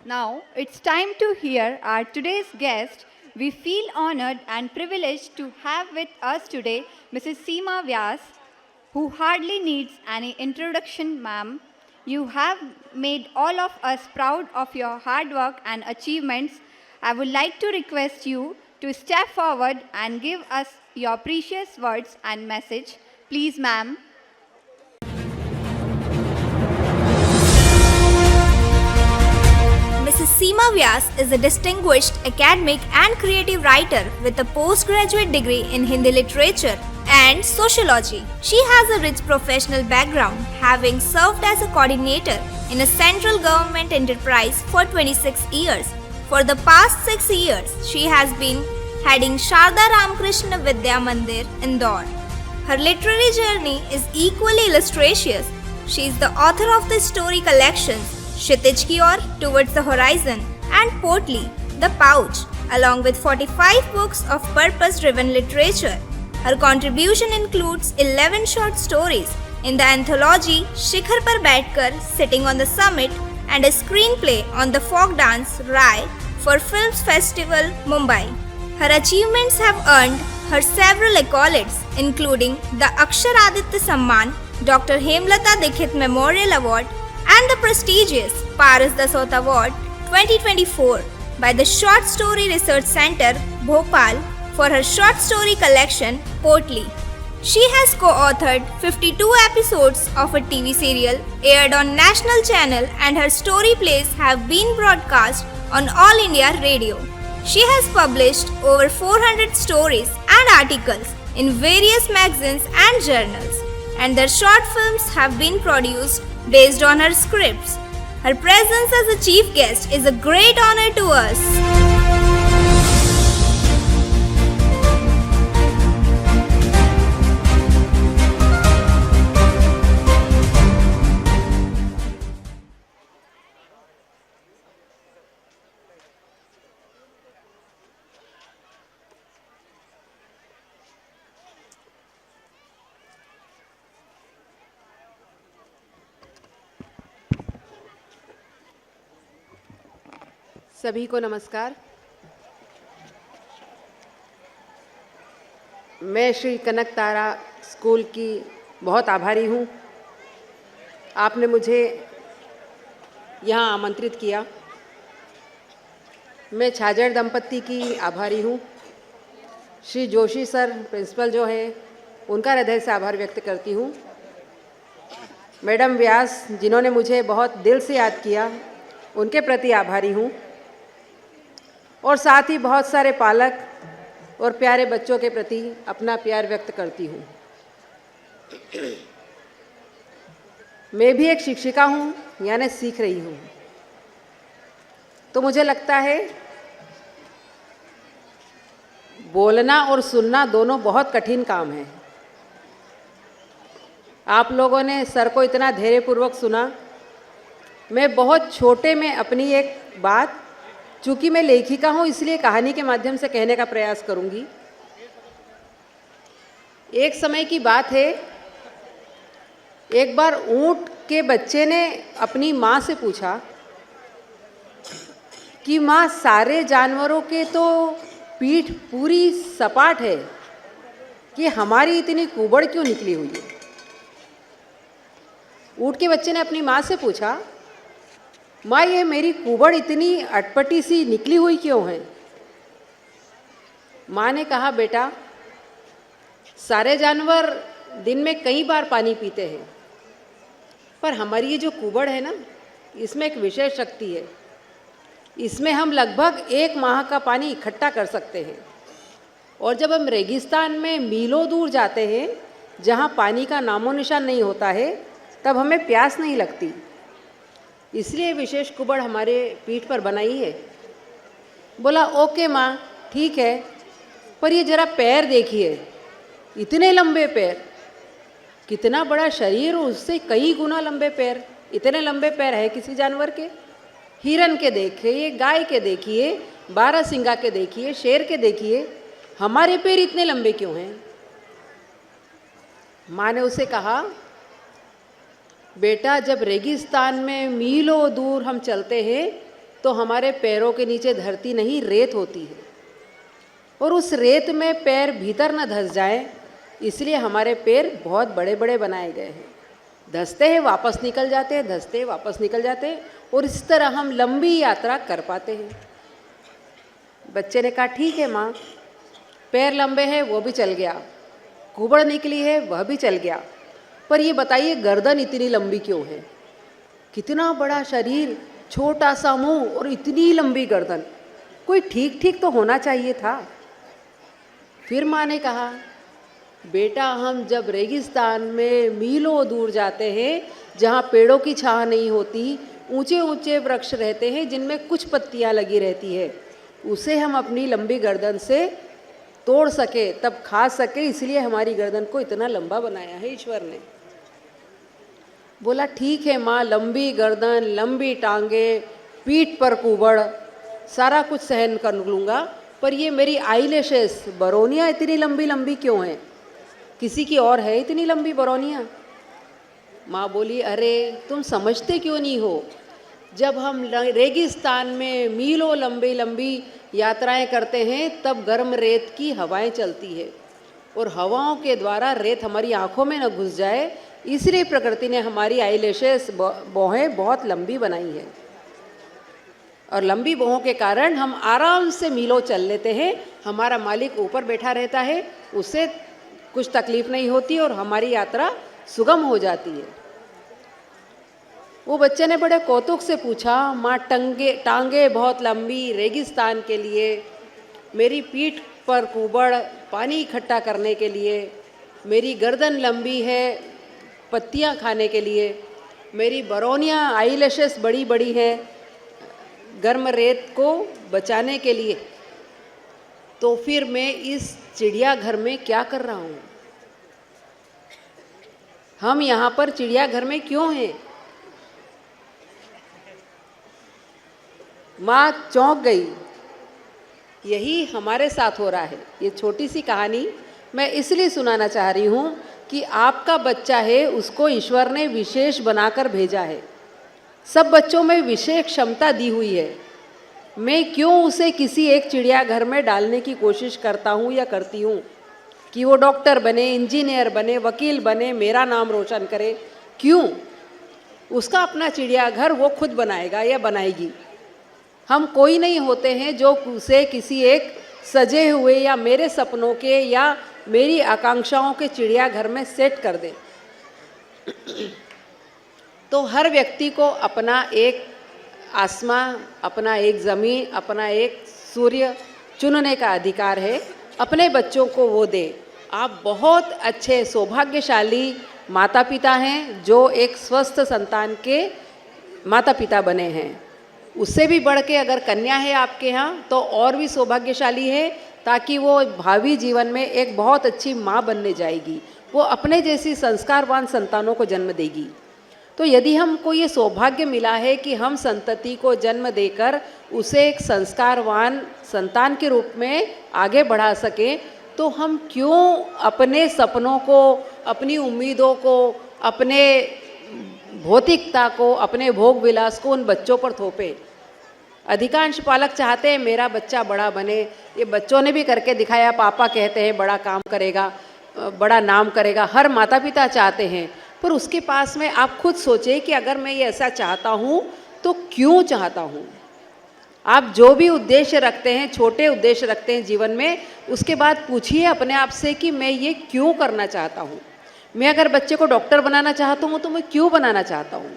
Now it's time to hear our today's guest. We feel honored and privileged to have with us today Mrs. Seema Vyas, who hardly needs any introduction, ma'am. You have made all of us proud of your hard work and achievements. I would like to request you to step forward and give us your precious words and message. Please, ma'am. Mrs. Seema Vyas is a distinguished academic and creative writer with a postgraduate degree in Hindi literature and sociology. She has a rich professional background, having served as a coordinator in a central government enterprise for 26 years. For the past 6 years, she has been heading Sharda Ramakrishna Vidya Mandir, Indore. Her literary journey is equally illustrious. She is the author of the story collections Kshitij Ki Aur, Towards the Horizon, and Portly, The Pouch, along with 45 books of purpose-driven literature. Her contribution includes 11 short stories in the anthology Shikhar Par Baitkar, Sitting on the Summit, and a screenplay on the folk dance Rai for Films Festival, Mumbai. Her achievements have earned her several accolades, including the Akshar Aditya Samman, Dr. Hemlata Dikshit Memorial Award, and the prestigious Paras Dassault Award 2024 by the Short Story Research Center, Bhopal, for her short story collection Portly. She has co-authored 52 episodes of a TV serial aired on national channel, and her story plays have been broadcast on All India Radio. She has published over 400 stories and articles in various magazines and journals, and their short films have been produced based on her scripts. Her presence as a chief guest is a great honor to us. सभी को नमस्कार। मैं श्री कनक तारा school की बहुत आभारी हूँ। आपने मुझे यहाँ आमंत्रित किया। मैं छाजड़ दंपत्ति की आभारी हूँ। श्री जोशी सर प्रिंसिपल जो है उनका हृदय से आभार व्यक्त करती हूँ। मैडम व्यास जिन्होंने मुझे बहुत दिल से याद किया, उनके प्रति आभारी हूँ। और साथ ही बहुत सारे पालक और प्यारे बच्चों के प्रति अपना प्यार व्यक्त करती हूँ। मैं भी एक शिक्षिका हूँ, यानी सीख रही हूँ। तो मुझे लगता है बोलना और सुनना दोनों बहुत कठिन काम है। आप लोगों ने सर को इतना धैर्यपूर्वक सुना। मैं बहुत छोटे में अपनी एक बात, चूँकि मैं लेखिका हूँ इसलिए कहानी के माध्यम से कहने का प्रयास करूँगी। एक समय की बात है, एक बार ऊँट के बच्चे ने अपनी माँ से पूछा कि माँ, सारे जानवरों के तो पीठ पूरी सपाट है कि हमारी इतनी कुबड़ क्यों निकली हुई है। ऊँट के बच्चे ने अपनी माँ से पूछा, माँ ये मेरी कुबड़ इतनी अटपटी सी निकली हुई क्यों है। माँ ने कहा, बेटा सारे जानवर दिन में कई बार पानी पीते हैं, पर हमारी ये जो कुबड़ है ना, इसमें एक विशेष शक्ति है। इसमें हम लगभग 1 माह का पानी इकट्ठा कर सकते हैं। और जब हम रेगिस्तान में मीलों दूर जाते हैं जहाँ पानी का नामो निशान नहीं होता है, तब हमें प्यास नहीं लगती। इसलिए विशेष कुबड़ हमारे पीठ पर बनाई है। बोला, ओके माँ, ठीक है, पर ये जरा पैर देखिए, इतने लंबे पैर, कितना बड़ा शरीर, उससे कई गुना लंबे पैर। इतने लंबे पैर है किसी जानवर के? हिरन के देखिए, गाय के देखिए, बारहसिंगा के देखिए, शेर के देखिए, हमारे पैर इतने लंबे क्यों हैं? माँ ने उसे कहा, बेटा जब रेगिस्तान में मीलों दूर हम चलते हैं तो हमारे पैरों के नीचे धरती नहीं, रेत होती है, और उस रेत में पैर भीतर न धंस जाए, इसलिए हमारे पैर बहुत बड़े बड़े बनाए गए हैं। धंसते हैं वापस निकल जाते हैं, धंसते हैं वापस निकल जाते हैं, और इस तरह हम लंबी यात्रा कर पाते हैं। बच्चे ने कहा ठीक है माँ, पैर लंबे हैं वो भी चल गया, कुबड़ निकली है वह भी चल गया, पर ये बताइए गर्दन इतनी लंबी क्यों है? कितना बड़ा शरीर, छोटा सा मुंह और इतनी लंबी गर्दन, कोई ठीक ठीक तो होना चाहिए था। फिर माँ ने कहा बेटा, हम जब रेगिस्तान में मीलों दूर जाते हैं, जहाँ पेड़ों की छाह नहीं होती, ऊंचे ऊंचे वृक्ष रहते हैं जिनमें कुछ पत्तियाँ लगी रहती है, उसे हम अपनी लंबी गर्दन से तोड़ सके, तब खा सके, इसलिए हमारी गर्दन को इतना लंबा बनाया है ईश्वर ने। बोला ठीक है माँ, लंबी गर्दन, लंबी टांगे, पीठ पर कुबड़, सारा कुछ सहन कर लूँगा, पर ये मेरी आईलैशेस, बरौनियाँ इतनी लंबी लंबी क्यों हैं? किसी की और है इतनी लंबी बरौनियाँ? माँ बोली अरे तुम समझते क्यों नहीं हो, जब हम रेगिस्तान में मीलों लंबी लंबी यात्राएं करते हैं तब गर्म रेत की हवाएं चलती है, और हवाओं के द्वारा रेत हमारी आँखों में न घुस जाए, इसलिए प्रकृति ने हमारी आईलैशेस, भौहें बहुत लंबी बनाई है, और लंबी भौहों के कारण हम आराम से मीलों चल लेते हैं। हमारा मालिक ऊपर बैठा रहता है, उससे कुछ तकलीफ नहीं होती और हमारी यात्रा सुगम हो जाती है। वो बच्चे ने बड़े कौतुक से पूछा माँ, टांगे बहुत लंबी रेगिस्तान के लिए, मेरी पीठ पर कुबड़ पानी इकट्ठा करने के लिए, मेरी गर्दन लंबी है पत्तियाँ खाने के लिए, मेरी बरौनियाँ आईलैशेस बड़ी बड़ी है गर्म रेत को बचाने के लिए, तो फिर मैं इस चिड़ियाघर में क्या कर रहा हूँ? हम यहाँ पर चिड़ियाघर में क्यों हैं? माँ चौंक गई। यही हमारे साथ हो रहा है। ये छोटी सी कहानी मैं इसलिए सुनाना चाह रही हूँ कि आपका बच्चा है, उसको ईश्वर ने विशेष बनाकर भेजा है। सब बच्चों में विशेष क्षमता दी हुई है। मैं क्यों उसे किसी एक चिड़ियाघर में डालने की कोशिश करता हूँ या करती हूँ कि वो डॉक्टर बने, इंजीनियर बने, वकील बने, मेरा नाम रोशन करे? क्यों? उसका अपना चिड़ियाघर वो खुद बनाएगा या बनाएगी। हम कोई नहीं होते हैं जो उसे किसी एक सजे हुए या मेरे सपनों के या मेरी आकांक्षाओं के चिड़ियाघर में सेट कर दे। तो हर व्यक्ति को अपना एक आसमां, अपना एक ज़मीन, अपना एक सूर्य चुनने का अधिकार है। अपने बच्चों को वो दे। आप बहुत अच्छे सौभाग्यशाली माता पिता हैं जो एक स्वस्थ संतान के माता पिता बने हैं। उससे भी बढ़ के अगर कन्या है आपके यहाँ तो और भी सौभाग्यशाली है, ताकि वो भावी जीवन में एक बहुत अच्छी माँ बनने जाएगी। वो अपने जैसी संस्कारवान संतानों को जन्म देगी। तो यदि हमको ये सौभाग्य मिला है कि हम संतति को जन्म देकर उसे एक संस्कारवान संतान के रूप में आगे बढ़ा सकें, तो हम क्यों अपने सपनों को, अपनी उम्मीदों को, अपने भौतिकता को, अपने भोग विलास को उन बच्चों पर थोपें। अधिकांश पालक चाहते हैं मेरा बच्चा बड़ा बने। ये बच्चों ने भी करके दिखाया। पापा कहते हैं बड़ा काम करेगा, बड़ा नाम करेगा। हर माता पिता चाहते हैं, पर उसके पास में आप खुद सोचें कि अगर मैं ये ऐसा चाहता हूँ तो क्यों चाहता हूँ। आप जो भी उद्देश्य रखते हैं, छोटे उद्देश्य रखते हैं जीवन में, उसके बाद पूछिए अपने आप से कि मैं ये क्यों करना चाहता हूँ। मैं अगर बच्चे को डॉक्टर बनाना चाहता हूँ तो मैं क्यों बनाना चाहता हूँ।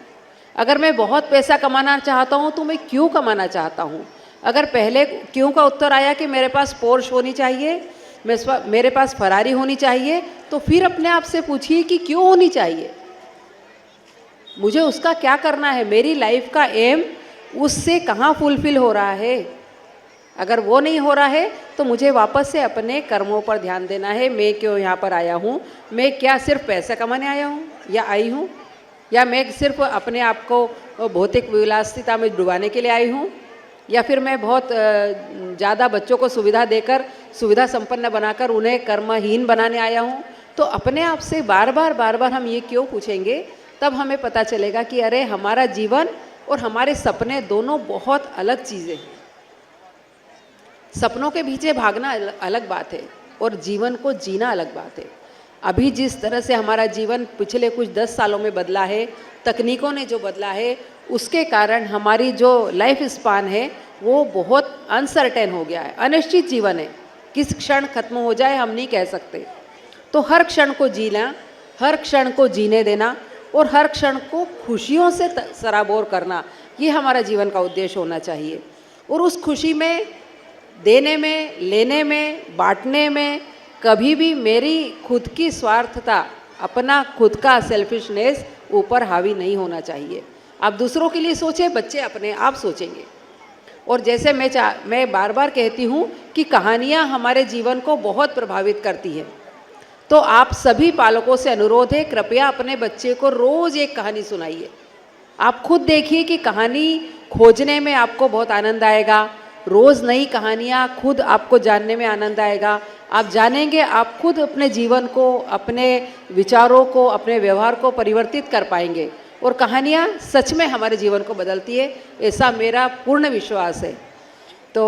अगर मैं बहुत पैसा कमाना चाहता हूँ तो मैं क्यों कमाना चाहता हूँ। अगर पहले क्यों का उत्तर आया कि मेरे पास पोर्श होनी चाहिए, मेरे पास फरारी होनी चाहिए, तो फिर अपने आप से पूछिए कि क्यों होनी चाहिए, मुझे उसका क्या करना है, मेरी लाइफ का एम उससे कहाँ फुलफिल हो रहा है। अगर वो नहीं हो रहा है तो मुझे वापस से अपने कर्मों पर ध्यान देना है। मैं क्यों यहाँ पर आया हूँ? मैं क्या सिर्फ पैसा कमाने आया हूँ या आई हूँ, या मैं सिर्फ अपने आप को भौतिक विलासिता में डुबाने के लिए आई हूँ, या फिर मैं बहुत ज़्यादा बच्चों को सुविधा देकर, सुविधा संपन्न बनाकर उन्हें कर्महीन बनाने आया हूँ। तो अपने आप से बार बार हम ये क्यों पूछेंगे, तब हमें पता चलेगा कि अरे हमारा जीवन और हमारे सपने दोनों बहुत अलग चीज़ें हैं। सपनों के पीछे भागना अलग बात है और जीवन को जीना अलग बात है। अभी जिस तरह से हमारा जीवन पिछले कुछ 10 सालों में बदला है, तकनीकों ने जो बदला है, उसके कारण हमारी जो लाइफ स्पान है वो बहुत अनसर्टेन हो गया है, अनिश्चित जीवन है। किस क्षण खत्म हो जाए हम नहीं कह सकते। तो हर क्षण को जीना, हर क्षण को जीने देना और हर क्षण को खुशियों से सराबोर करना, ये हमारा जीवन का उद्देश्य होना चाहिए। और उस खुशी में, देने में, लेने में, बांटने में कभी भी मेरी खुद की स्वार्थता, अपना खुद का सेल्फिशनेस ऊपर हावी नहीं होना चाहिए। आप दूसरों के लिए सोचें, बच्चे अपने आप सोचेंगे। और जैसे मैं बार बार कहती हूँ कि कहानियाँ हमारे जीवन को बहुत प्रभावित करती हैं। तो आप सभी पालकों से अनुरोध है, कृपया अपने बच्चे को रोज़ एक कहानी सुनाइए। आप खुद देखिए कि कहानी खोजने में आपको बहुत आनंद आएगा। रोज़ नई कहानियाँ खुद आपको जानने में आनंद आएगा। आप जानेंगे, आप खुद अपने जीवन को, अपने विचारों को, अपने व्यवहार को परिवर्तित कर पाएंगे। और कहानियाँ सच में हमारे जीवन को बदलती है, ऐसा मेरा पूर्ण विश्वास है। तो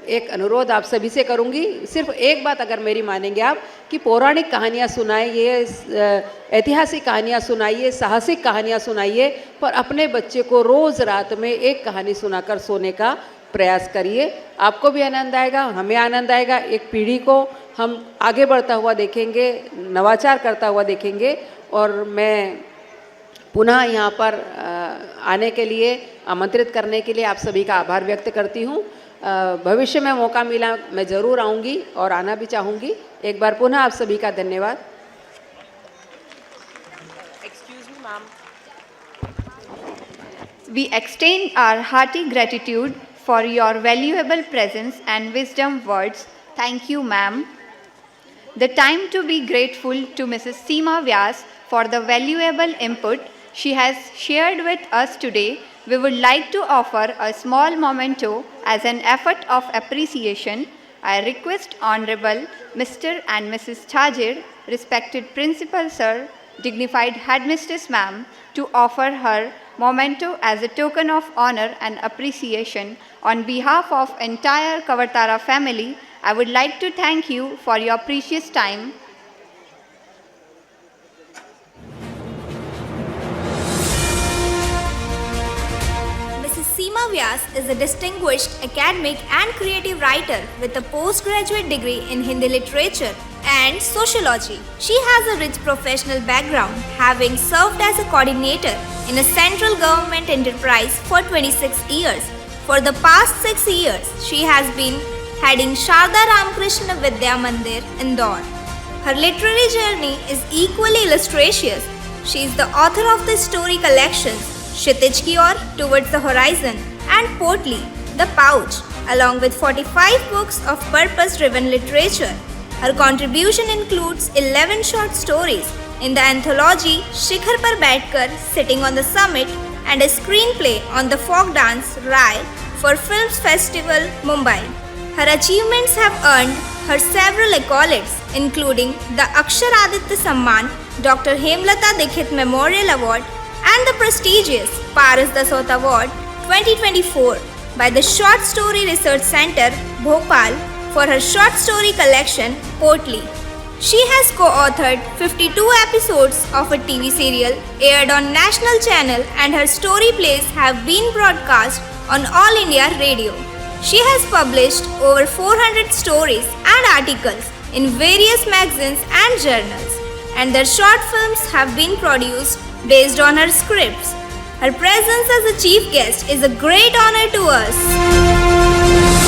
एक अनुरोध आप सभी से करूँगी, सिर्फ एक बात अगर मेरी मानेंगे आप, कि पौराणिक कहानियाँ सुनाइए, ऐतिहासिक कहानियाँ सुनाइए, साहसिक कहानियाँ सुनाइए, पर अपने बच्चे को रोज़ रात में एक कहानी सुनाकर सोने का प्रयास करिए। आपको भी आनंद आएगा, हमें आनंद आएगा। एक पीढ़ी को हम आगे बढ़ता हुआ देखेंगे, नवाचार करता हुआ देखेंगे। और मैं पुनः यहाँ पर आने के लिए, आमंत्रित करने के लिए आप सभी का आभार व्यक्त करती हूँ। भविष्य में मौका मिला मैं ज़रूर आऊँगी और आना भी चाहूँगी। एक बार पुनः आप सभी का धन्यवाद। Excuse me, ma'am. We extend our hearty gratitude for your valuable presence and wisdom words. Thank you, ma'am. The time to be grateful to Mrs. Seema Vyas for the valuable input she has shared with us today. We would like to offer a small memento as an effort of appreciation. I request Honorable Mr. and Mrs. Chajir, respected Principal Sir, dignified Headmistress Ma'am, to offer her memento as a token of honor and appreciation. On behalf of entire Kavatara family, I would like to thank you for your precious time. Mrs. Seema Vyas is a distinguished academic and creative writer with a postgraduate degree in Hindi literature and sociology. She has a rich professional background, having served as a coordinator in a central government enterprise for 26 years. For the past 6 years, she has been heading Sharda Ramakrishna Vidya Mandir, Indore. Her literary journey is equally illustrious. She is the author of the story collections Kshitij Ki Aur, Towards the Horizon, and Portly, The Pouch, along with 45 books of purpose-driven literature. Her contribution includes 11 short stories in the anthology Shikhar Par Baitkar, Sitting on the Summit, and a screenplay on the folk dance Rai for Films Festival, Mumbai. Her achievements have earned her several accolades, including the Akshar Aditya Samman, Dr. Hemlata Dikshit Memorial Award, and the prestigious Paras Dasot Award 2024 by the Short Story Research Center, Bhopal, for her short story collection, Portly. She has co-authored 52 episodes of a TV serial aired on national channel, and her story plays have been broadcast on All India Radio. She has published over 400 stories and articles in various magazines and journals, and their short films have been produced based on her scripts. Her presence as a chief guest is a great honor to us.